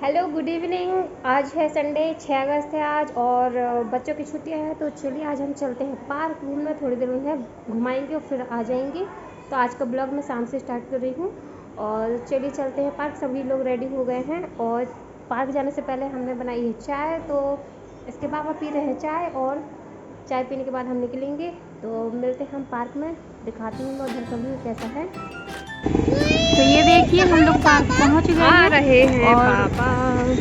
Hello good evening. आज है Sunday, 6 अगस्त है आज और बच्चों की छुट्टियां हैं तो चलिए आज हम चलते हैं पार्क घूमने। थोड़ी देर उन्हें घुमाएंगे और फिर आ जाएंगे। तो आज का ब्लॉग मैं शाम से स्टार्ट कर रही हूँ और चलिए चलते हैं पार्क। सभी लोग रेडी हो गए हैं और पार्क जाने से पहले हमने बनाई है चाय। तो इसके बाद हम पी रहे हैं चाय और चाय पीने के बाद हम निकलेंगे। तो मिलते हैं हम पार्क में, दिखाती हूँ मैं उधर का व्यू कैसा है। तो ये देखिए हम लोग पार्क पहुंच गए हैं और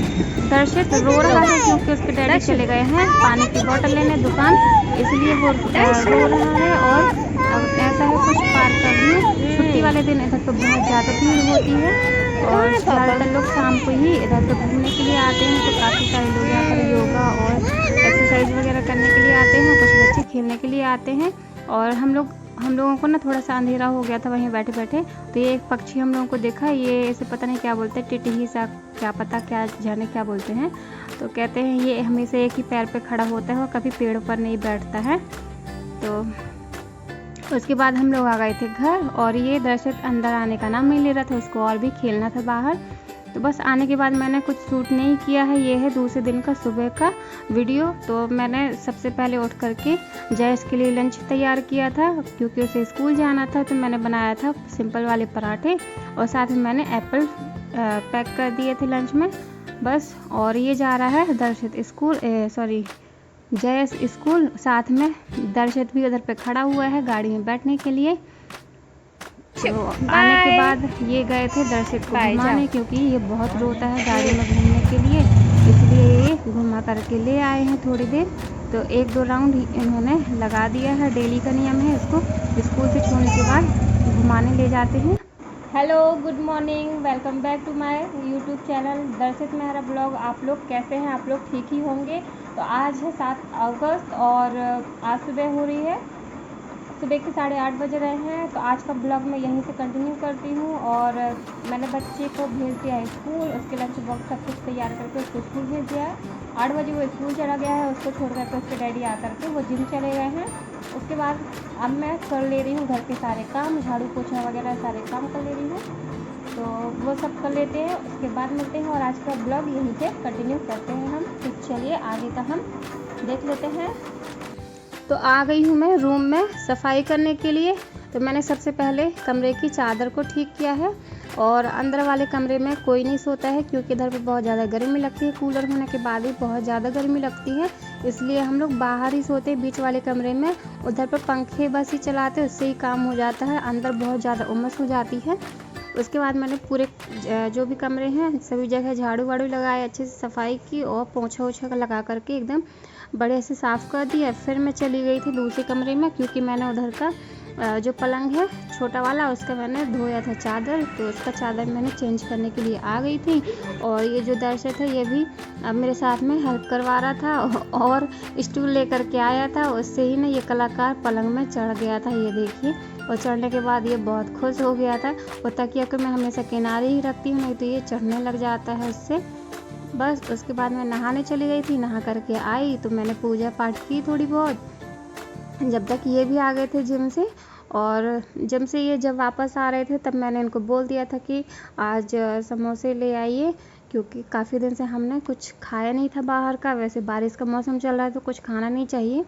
दर्शित रो रहा है क्योंकि उसके डैडी चले गए हैं पानी की बोतल लेने दुकान, इसलिए वो रो रहा है। और अब ऐसा है कुछ पार्क का व्यू। छुट्टी वाले दिन इधर तो बहुत ज़्यादा भीड़ होती है और ज़्यादातर लोग शाम को ही इधर तो घूमने के लिए आते हैं। तो काफ़ी सारे लोग यहाँ पर योगा और एक्सरसाइज वगैरह करने के लिए आते हैं, कुछ बच्चे खेलने के लिए आते हैं। और हम लोगों को ना थोड़ा सा अंधेरा हो गया था वहीं बैठे बैठे, तो ये एक पक्षी हम लोगों को देखा। ये इसे पता नहीं क्या बोलते हैं, टिटही सा, क्या पता क्या जाने क्या बोलते हैं। तो कहते हैं ये हमेशा एक ही पैर पे खड़ा होता है और कभी पेड़ पर नहीं बैठता है। तो उसके बाद हम लोग आ गए थे घर और ये दर्शक अंदर आने का नाम नहीं ले रहा था, उसको और भी खेलना था बाहर। तो बस आने के बाद मैंने कुछ शूट नहीं किया है। ये है दूसरे दिन का सुबह का वीडियो। तो मैंने सबसे पहले उठ करके जयस के लिए लंच तैयार किया था क्योंकि उसे स्कूल जाना था। तो मैंने बनाया था सिंपल वाले पराठे और साथ में मैंने एप्पल पैक कर दिए थे लंच में बस। और ये जा रहा है दर्शित स्कूल, जयस स्कूल। साथ में दर्शित भी उधर पे खड़ा हुआ है गाड़ी में बैठने के लिए। तो आने के बाद ये गए थे दर्शित को घुमाने क्योंकि ये बहुत रोता है गाड़ी में घूमने के लिए, इसलिए ये घुमा करके ले आए हैं थोड़ी देर। तो 1-2 राउंड इन्होंने लगा दिया है, डेली का नियम है। इसको स्कूल से छोड़ने के बाद घुमाने ले जाते हैं। Hello good morning, welcome back to my YouTube channel Darshit Mehra blog. आप लोग कैसे हैं? आप लोग ठीक ही होंगे। तो आज है 7 अगस्त और आज सुबह हो रही है, सुबह के 8:30 बज रहे हैं। तो आज का ब्लॉग मैं यहीं से कंटिन्यू करती हूँ। और मैंने बच्चे को भेज दिया है स्कूल, उसके लंच बॉक्स सब कुछ तैयार करके उसको स्कूल भेज दिया है। 8 बजे वो स्कूल चला गया है, उसको छोड़ करके उसके डैडी आ करके वो जिम चले गए हैं। उसके बाद अब मैं कर ले रही हूँ घर के सारे काम, झाड़ू पोछा वगैरह सारे काम कर ले रही हूँ। तो वो सब कर लेते हैं, उसके बाद मिलते हैं और आज का ब्लॉग यहीं से कंटिन्यू करते हैं हम। तो चलिए आगे का हम देख लेते हैं। तो आ गई हूँ मैं रूम में सफाई करने के लिए। तो मैंने सबसे पहले कमरे की चादर को ठीक किया है और अंदर वाले कमरे में कोई नहीं सोता है क्योंकि इधर पे बहुत ज़्यादा गर्मी लगती है। कूलर होने के बाद भी बहुत ज़्यादा गर्मी लगती है, इसलिए हम लोग बाहर ही सोते हैं बीच वाले कमरे में। उधर पर पंखे बस ही चलाते, उससे ही काम हो जाता है। अंदर बहुत ज़्यादा उमस हो जाती है। उसके बाद मैंने पूरे जो भी कमरे हैं सभी जगह झाड़ू वाड़ू लगाए, अच्छे से सफाई की और पोछा ओछा लगा करके एकदम बड़े से साफ़ कर दिया। फिर मैं चली गई थी दूसरे कमरे में क्योंकि मैंने उधर का जो पलंग है छोटा वाला उसका मैंने धोया था चादर, तो उसका चादर मैंने चेंज करने के लिए आ गई थी। और ये जो दर्शक है ये भी अब मेरे साथ में हेल्प करवा रहा था और स्टूल लेकर के आया था। उससे ही ना ये कलाकार पलंग में चढ़ गया था, ये देखिए। और चढ़ने के बाद ये बहुत खुश हो गया था। और तकिया को मैं हमेशा किनारे ही रखती हूँ, नहीं तो ये चढ़ने लग जाता है उससे। बस उसके बाद मैं नहाने चली गई थी, नहा करके आई तो मैंने पूजा पाठ की थोड़ी बहुत, जब तक ये भी आ गए थे जिम से। और जिम से ये जब वापस आ रहे थे तब मैंने इनको बोल दिया था कि आज समोसे ले आइए क्योंकि काफ़ी दिन से हमने कुछ खाया नहीं था बाहर का। वैसे बारिश का मौसम चल रहा है तो कुछ खाना नहीं चाहिए,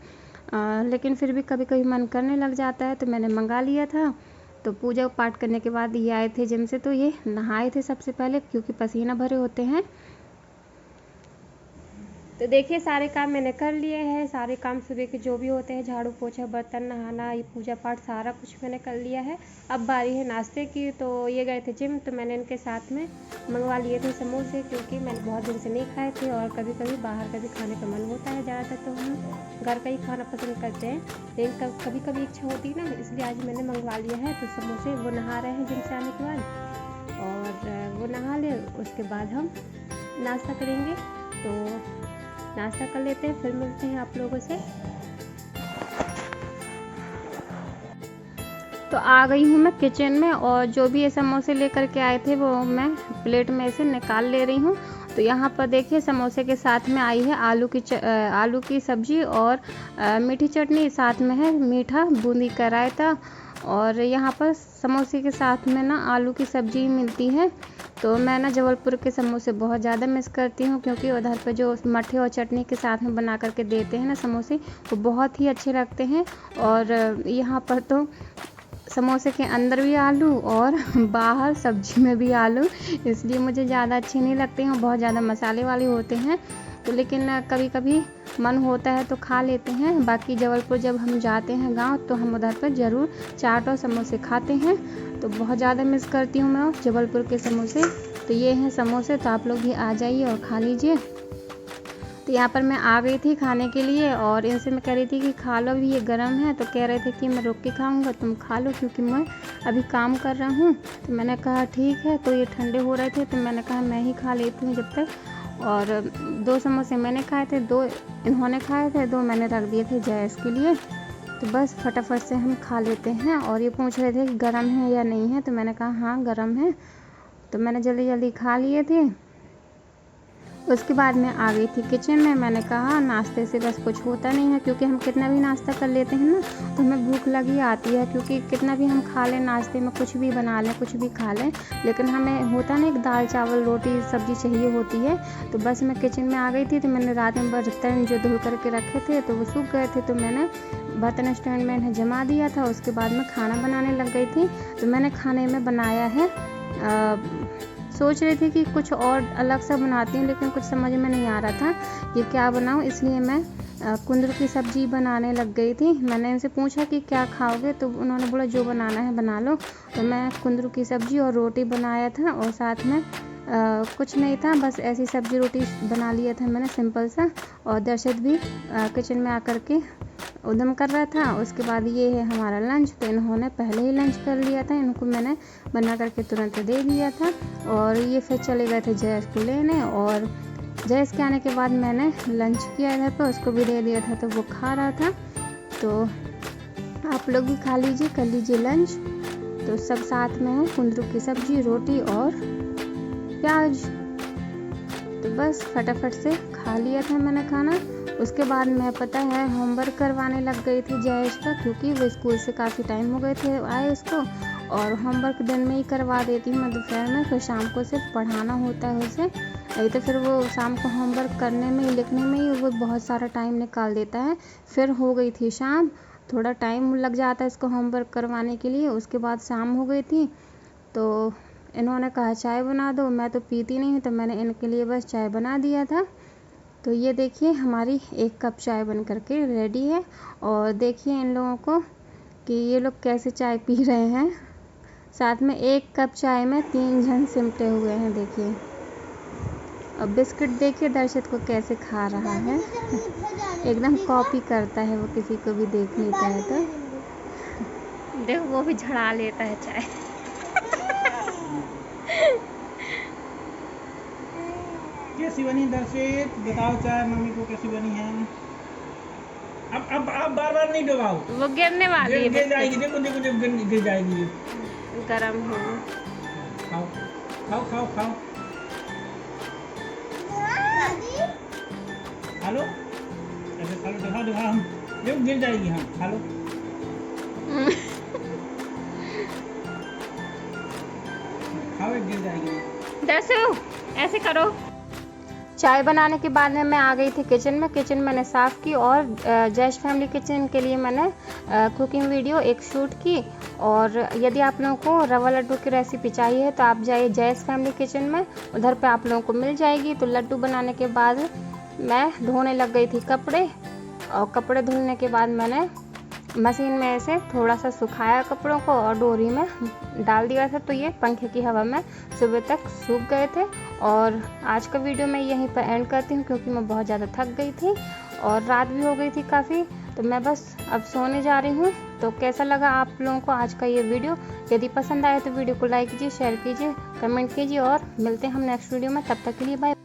लेकिन फिर भी कभी कभी मन करने लग जाता है, तो मैंने मंगा लिया था। तो पूजा पाठ करने के बाद ये आए थे जिम से, तो ये नहाए थे सबसे पहले क्योंकि पसीना भरे होते हैं। तो देखिए सारे काम मैंने कर लिए हैं, सारे काम सुबह के जो भी होते हैं, झाड़ू पोछा बर्तन नहाना ये पूजा पाठ सारा कुछ मैंने कर लिया है। अब बारी है नाश्ते की। तो ये गए थे जिम तो मैंने इनके साथ में मंगवा लिए थे समोसे क्योंकि मैंने बहुत दिन से नहीं खाए थे और कभी कभी बाहर का भी खाने का मन होता है। ज़्यादातर तो हम घर का ही खाना पसंद करते हैं, लेकिन कभी कभी इच्छा होती है ना, इसलिए आज मैंने मंगवा लिया है। तो समोसे वो नहा रहे हैं जिम से आने के बाद और वो नहा ले, उसके बाद हम नाश्ता करेंगे। तो नाश्ता कर लेते हैं, फिर मिलते हैं आप लोगों से। तो आ गई हूँ मैं किचन में और जो भी ये समोसे लेकर के आए थे वो मैं प्लेट में से निकाल ले रही हूँ। तो यहाँ पर देखिए समोसे के साथ में आई है आलू की सब्जी और मीठी चटनी, साथ में है मीठा बूंदी का रायता और यहाँ पर समोसे के साथ में ना आलू की सब्ज़ी मिलती है। तो मैं ना जबलपुर के समोसे बहुत ज़्यादा मिस करती हूँ, क्योंकि उधर पर जो मट्ठे और चटनी के साथ में बना करके देते हैं ना समोसे, वो बहुत ही अच्छे लगते हैं। और यहाँ पर तो समोसे के अंदर भी आलू और बाहर सब्जी में भी आलू, इसलिए मुझे ज़्यादा अच्छे नहीं लगते हैं, बहुत ज़्यादा मसाले वाले होते हैं। तो लेकिन कभी कभी मन होता है तो खा लेते हैं। बाकी जबलपुर जब हम जाते हैं गांव तो हम उधर पर ज़रूर चाट और समोसे खाते हैं। तो बहुत ज़्यादा मिस करती हूँ मैं जबलपुर के समोसे। तो ये हैं समोसे, तो आप लोग भी आ जाइए और खा लीजिए। तो यहाँ पर मैं आ गई थी खाने के लिए और इनसे मैं कह रही थी कि खा लो, भी ये गर्म है। तो कह रहे थे कि मैं रुक के खाऊंगा, तुम खा लो, क्योंकि मैं अभी काम कर रहा हूँ। तो मैंने कहा ठीक है। तो ये ठंडे हो रहे थे तो मैंने कहा मैं ही खा लेती हूँ जब तक। और 2 समोसे मैंने खाए थे, 2 इन्होंने खाए थे, 2 मैंने रख दिए थे जयस के लिए। तो बस फटाफट से हम खा लेते हैं। और ये पूछ रहे थे कि गर्म है या नहीं है, तो मैंने कहा हाँ गर्म है। तो मैंने जल्दी जल्दी खा लिए थे। उसके बाद मैं आ गई थी किचन में। मैंने कहा नाश्ते से बस कुछ होता नहीं है, क्योंकि हम कितना भी नाश्ता कर लेते हैं ना तो हमें भूख लगी आती है, क्योंकि कितना भी हम खा लें नाश्ते में, कुछ भी बना लें, कुछ भी खा लें, लेकिन हमें होता नहीं एक दाल चावल रोटी सब्जी चाहिए होती है। तो बस मैं किचन में आ गई थी। तो मैंने रात में बर्तन जो धुल करके रखे थे तो वो सूख गए थे, तो मैंने बर्तन स्टैंड में इन्हें जमा दिया था। उसके बाद मैं खाना बनाने लग गई थी। तो मैंने खाने में बनाया है सोच रही थी कि कुछ और अलग सा बनाती हूँ, लेकिन कुछ समझ में नहीं आ रहा था कि क्या बनाऊँ, इसलिए मैं कुंदरू की सब्ज़ी बनाने लग गई थी। मैंने इनसे पूछा कि क्या खाओगे, तो उन्होंने बोला जो बनाना है बना लो। तो मैं कुंदरू की सब्ज़ी और रोटी बनाया था, और साथ में कुछ नहीं था, बस ऐसी सब्ज़ी रोटी बना लिया था मैंने सिंपल सा। और दर्शत भी किचन में आकर के उद्यम कर रहा था। उसके बाद ये है हमारा लंच। तो इन्होंने पहले ही लंच कर लिया था, इनको मैंने बना करके तुरंत दे दिया था। और ये फिर चले गए थे जयस को लेने, और जयस के आने के बाद मैंने लंच किया इधर पर, उसको भी दे दिया था, तो वो खा रहा था। तो आप लोग भी खा लीजिए, कर लीजिए लंच। तो सब साथ में है, कुंदरू की सब्ज़ी, रोटी और प्याज। तो बस फटाफट से खा लिया था मैंने खाना। उसके बाद मैं पता है होमवर्क करवाने लग गई थी जयेश का, क्योंकि वो स्कूल से काफ़ी टाइम हो गए थे आए उसको। और होमवर्क दिन में ही करवा देती हूँ मैं दोपहर में, फिर शाम को सिर्फ पढ़ाना होता है उसे। नहीं तो फिर वो शाम को होमवर्क करने में ही लिखने में ही वो बहुत सारा टाइम निकाल देता है। फिर हो गई थी शाम, थोड़ा टाइम लग जाता है इसको होमवर्क करवाने के लिए। उसके बाद शाम हो गई थी, तो इन्होंने कहा चाय बना दो। मैं तो पीती नहीं हूँ, तो मैंने इनके लिए बस चाय बना दिया था। तो ये देखिए हमारी 1 कप चाय बन करके रेडी है। और देखिए इन लोगों को कि ये लोग कैसे चाय पी रहे हैं। साथ में 1 कप चाय में 3 जन सिमटे हुए हैं, देखिए। और बिस्किट देखिए दर्शत को कैसे खा रहा है, एकदम कॉपी करता है वो, किसी को भी देख लेता है तो देखो वो भी झड़ा लेता है चाय। कैसी बनी दर्शित, बताओ चाय मम्मी को कैसी बनी है। अब बार बार नहीं डुबाओ, वो गिरने वाली है, गिर जाएगी। देखो देखो देखो गिर जाएगी। गरम हो। खाओ खाओ खाओ खाओ, खा लो, ऐसे खा लो, दिखाओ दिखाओ, हम देखो गिर जाएगी। हाँ खा लो। खाओ, गिर जाएगी। दर्शु ऐसे करो। चाय बनाने के बाद में मैं आ गई थी किचन में। किचन मैंने साफ़ की और जयेश फैमिली किचन के लिए मैंने कुकिंग वीडियो एक शूट की। और यदि आप लोगों को रवा लड्डू की रेसिपी चाहिए तो आप जाइए जयेश फैमिली किचन में, उधर पे आप लोगों को मिल जाएगी। तो लड्डू बनाने के बाद मैं धोने लग गई थी कपड़े, और कपड़े धुलने के बाद मैंने मशीन में से थोड़ा सा सुखाया कपड़ों को और डोरी में डाल दिया था। तो ये पंखे की हवा में सुबह तक सूख गए थे। और आज का वीडियो मैं यहीं पर एंड करती हूँ, क्योंकि मैं बहुत ज़्यादा थक गई थी और रात भी हो गई थी काफ़ी। तो मैं बस अब सोने जा रही हूँ। तो कैसा लगा आप लोगों को आज का ये वीडियो? यदि पसंद आए तो वीडियो को लाइक कीजिए, शेयर कीजिए, कमेंट कीजिए, और मिलते हैं हम नेक्स्ट वीडियो में। तब तक के लिए बाय।